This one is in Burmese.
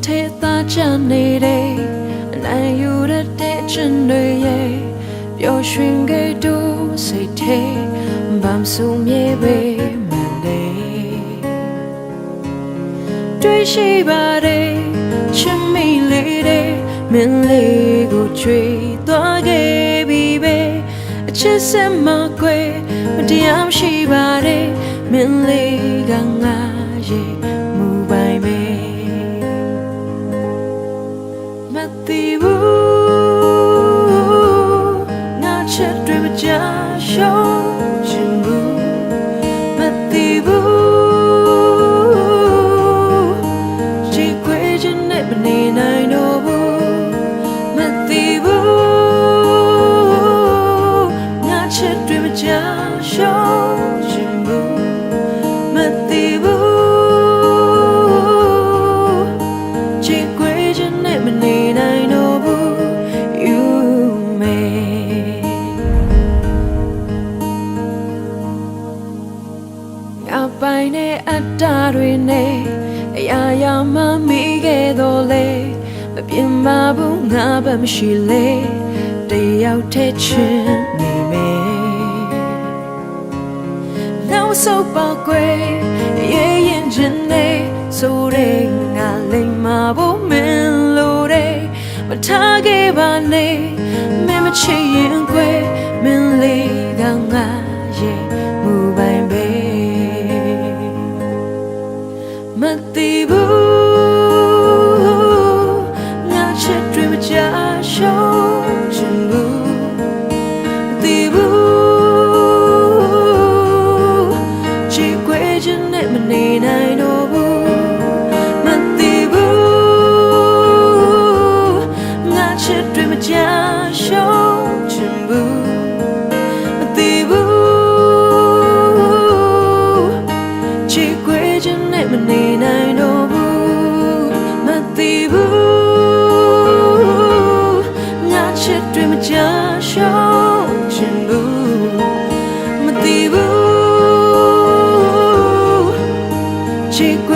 ထဲသားချနေတဲ့နိုင်ယူတဲ့ချင်းတွေရဲ့ပျော်ရွှင်ခဲ့တို့စိတ်ထဲဗမ်းစုံမြေပဲမန်လေးတွေ့ရှိပါတယ်ချစ်မိလေးတဲ့မင်းလေးကိုချွေသွားခဲ့ပြီပဲအချစ်စမကွယ်မတရားရှိပါတယ်မင်းလေးကငါရဲ့မူပိုင်ပဲမသိဘူးငါချစ်တွေမကြရှုံးချင်ဘူးမသိဘူးကြည့်ခွေခြင်းနဲ့မနေနိုင်တော့ဘူးမသိဘူးငါချစ်တွေမကြရှုံးချင်ဘူးမသိဘူးကြည့်ခွေခြင်းနဲ့မနေနိုင်တော့ဘူး you may ငါပိုင်တဲ့အတ္တတွေနဲ့အရာရာမှမိခဲ့တော့လေမပြင်းပါဘူးငါဘက်မရှိလေတယောက်တည်းချင်းနေမယ်နောက်ဆုပ်ပါကွယ်ရေးရင်ချင်းနေဆိုတဲ့ငါလိမ်မာဖို့မင်းလို့တဲ့မထားခဲ့ပါနဲ့မင်းမချစ်ရင်ကွယ်မင်းလေးကငါရဲ့မူပိုင်ပဲမသိဘူးငါချစ်တွေမကြရှုံးချင်ဘူးမသိဘူးကြည့်ခွေခြင်းနဲ့မနေနိုင်တော့ဘူးမသိဘူးငါချစ်တွေမကြရှုံးချင်ဘူးမသိဘူးကြည့်ခွေခြင်းနဲ့မနေနိုင်တော့ဘူးမသိဘူးငါချစ်တွေမကြရှုံးချင်ဘူးမသိဘူးကြည့်ခွေ